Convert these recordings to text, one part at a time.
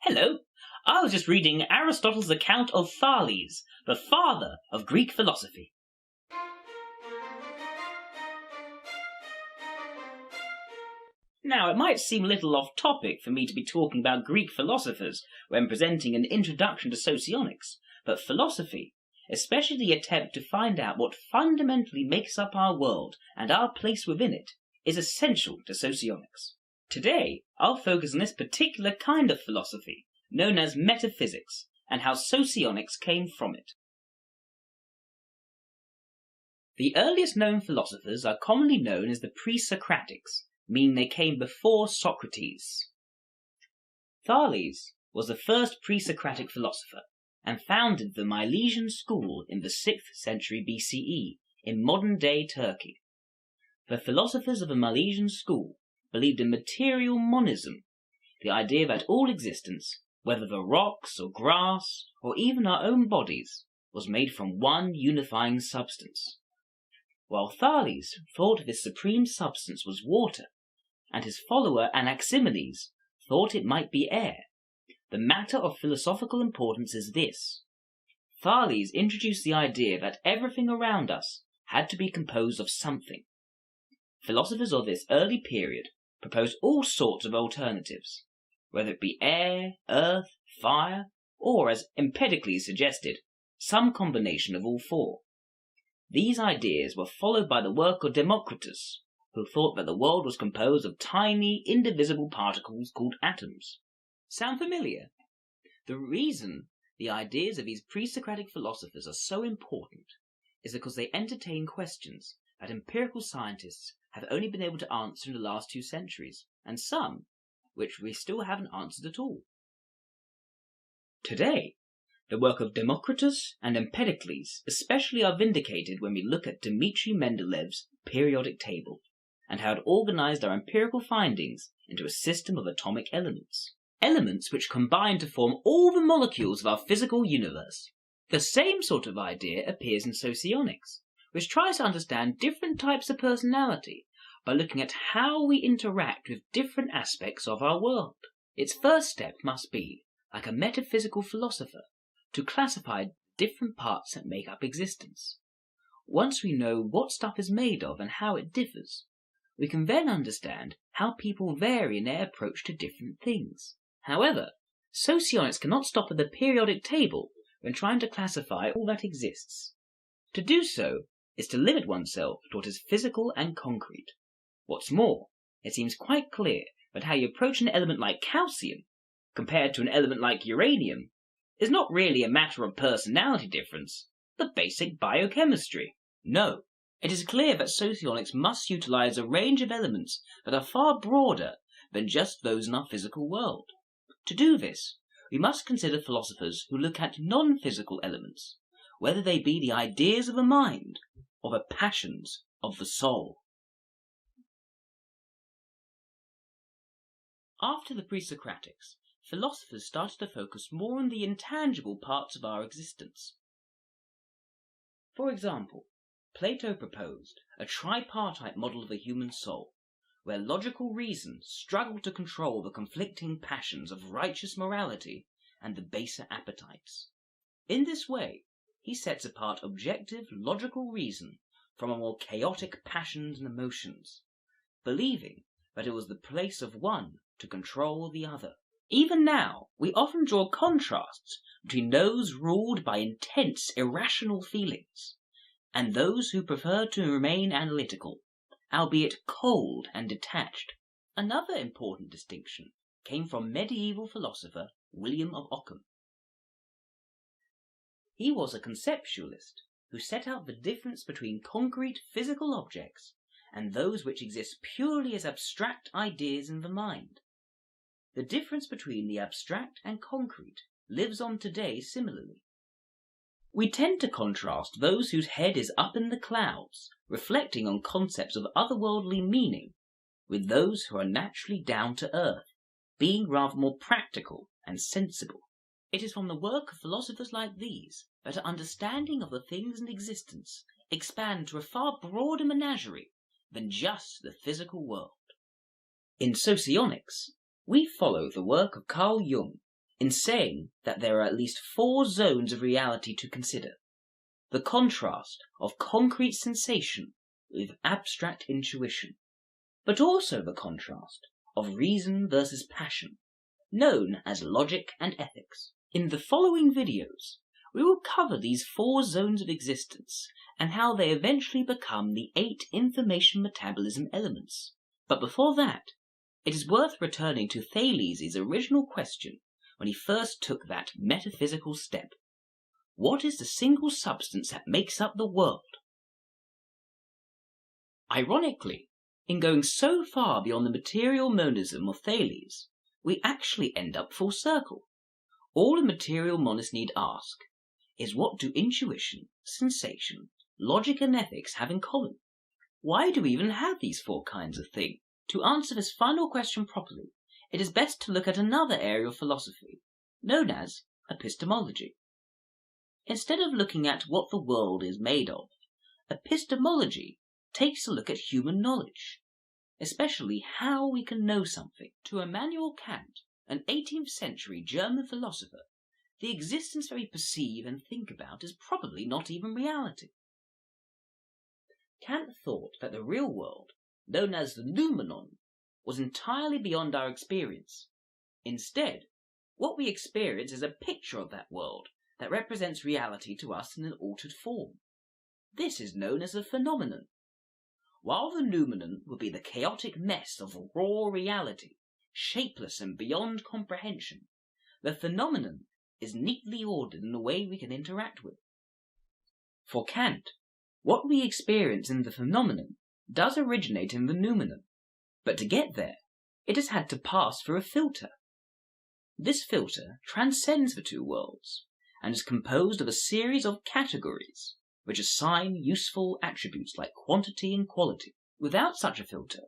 Hello, I was just reading Aristotle's account of Thales, the father of Greek philosophy. Now, it might seem a little off topic for me to be talking about Greek philosophers when presenting an introduction to Socionics, but philosophy, especially the attempt to find out what fundamentally makes up our world and our place within it, is essential to Socionics. Today, I'll focus on this particular kind of philosophy, known as metaphysics, and how Socionics came from it. The earliest known philosophers are commonly known as the Presocratics, meaning they came before Socrates. Thales was the first Presocratic philosopher, and founded the Milesian school in the 6th century BCE in modern-day Turkey. The philosophers of the Milesian school believed in material monism, the idea that all existence, whether the rocks or grass or even our own bodies, was made from one unifying substance. While Thales thought this supreme substance was water, and his follower Anaximenes thought it might be air, the matter of philosophical importance is this: Thales introduced the idea that everything around us had to be composed of something. Philosophers of this early period proposed all sorts of alternatives, whether it be air, earth, fire, or, as Empedocles suggested, some combination of all four. These ideas were followed by the work of Democritus, who thought that the world was composed of tiny, indivisible particles called atoms. Sound familiar? The reason the ideas of these pre-Socratic philosophers are so important is because they entertain questions that empirical scientists have only been able to answer in the last 2 centuries, and some which we still haven't answered at all. Today, the work of Democritus and Empedocles especially are vindicated when we look at Dmitri Mendelev's periodic table, and how it organized our empirical findings into a system of atomic elements. Elements which combine to form all the molecules of our physical universe. The same sort of idea appears in Socionics, which tries to understand different types of personality by looking at how we interact with different aspects of our world. Its first step must be, like a metaphysical philosopher, to classify different parts that make up existence. Once we know what stuff is made of and how it differs, we can then understand how people vary in their approach to different things. However, Socionics cannot stop at the periodic table when trying to classify all that exists. To do so is to limit oneself to what is physical and concrete. What's more, it seems quite clear that how you approach an element like calcium, compared to an element like uranium, is not really a matter of personality difference, but basic biochemistry. No, it is clear that Socionics must utilize a range of elements that are far broader than just those in our physical world. To do this, we must consider philosophers who look at non-physical elements, whether they be the ideas of the mind or the passions of the soul. After the Presocratics, philosophers started to focus more on the intangible parts of our existence. For example, Plato proposed a tripartite model of the human soul, where logical reason struggled to control the conflicting passions of righteous morality and the baser appetites. In this way, he sets apart objective, logical reason from a more chaotic passions and emotions, believing that it was the place of one to control the other. Even now, we often draw contrasts between those ruled by intense, irrational feelings and those who prefer to remain analytical, albeit cold and detached. Another important distinction came from medieval philosopher William of Ockham. He was a conceptualist who set out the difference between concrete physical objects and those which exist purely as abstract ideas in the mind. The difference between the abstract and concrete lives on today similarly. We tend to contrast those whose head is up in the clouds, reflecting on concepts of otherworldly meaning, with those who are naturally down to earth, being rather more practical and sensible. It is from the work of philosophers like these that our understanding of the things in existence expand to a far broader menagerie than just the physical world. In Socionics, we follow the work of Carl Jung in saying that there are at least 4 zones of reality to consider: the contrast of concrete sensation with abstract intuition, but also the contrast of reason versus passion, known as logic and ethics. In the following videos, we will cover these 4 zones of existence and how they eventually become the 8 information metabolism elements. But before that, it is worth returning to Thales' original question when he first took that metaphysical step. What is the single substance that makes up the world? Ironically, in going so far beyond the material monism of Thales, we actually end up full circle. All a material monist need ask is, what do intuition, sensation, logic and ethics have in common? Why do we even have these 4 kinds of thing? To answer this final question properly, it is best to look at another area of philosophy, known as epistemology. Instead of looking at what the world is made of, epistemology takes a look at human knowledge, especially how we can know something. To Immanuel Kant, an 18th century German philosopher, the existence that we perceive and think about is probably not even reality. Kant thought that the real world, known as the noumenon, was entirely beyond our experience. Instead, what we experience is a picture of that world that represents reality to us in an altered form. This is known as a phenomenon. While the noumenon would be the chaotic mess of raw reality, shapeless and beyond comprehension, the phenomenon is neatly ordered in a way we can interact with. For Kant, what we experience in the phenomenon does originate in the noumenon, but to get there, it has had to pass through a filter. This filter transcends the 2 worlds, and is composed of a series of categories, which assign useful attributes like quantity and quality. Without such a filter,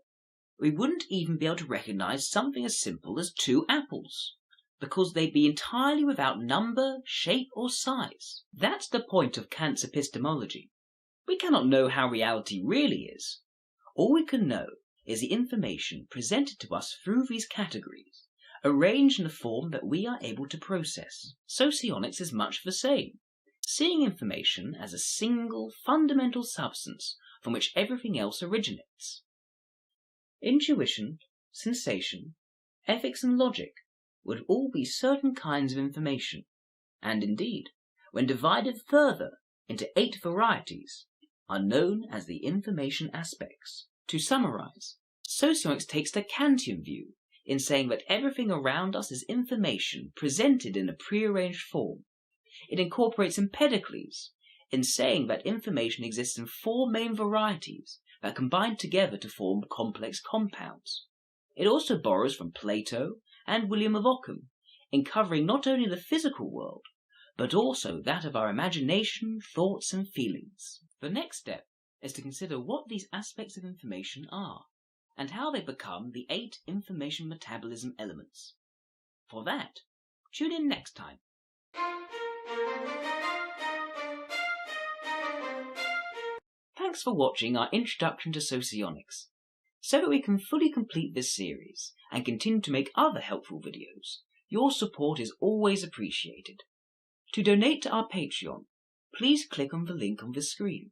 we wouldn't even be able to recognize something as simple as 2 apples, because they'd be entirely without number, shape, or size. That's the point of Kant's epistemology. We cannot know how reality really is. All we can know is the information presented to us through these categories, arranged in a form that we are able to process. Socionics is much the same, seeing information as a single fundamental substance from which everything else originates. Intuition, sensation, ethics and logic would all be certain kinds of information, and indeed, when divided further into 8 varieties, are known as the information aspects. To summarize, Socionics takes the Kantian view in saying that everything around us is information presented in a prearranged form. It incorporates Empedocles in saying that information exists in 4 main varieties that combine together to form complex compounds. It also borrows from Plato and William of Ockham in covering not only the physical world, but also that of our imagination, thoughts and feelings. The next step is to consider what these aspects of information are, and how they become the 8 information metabolism elements. For that, tune in next time. Thanks for watching our Introduction to Socionics. So that we can fully complete this series and continue to make other helpful videos, your support is always appreciated. To donate to our Patreon, please click on the link on the screen.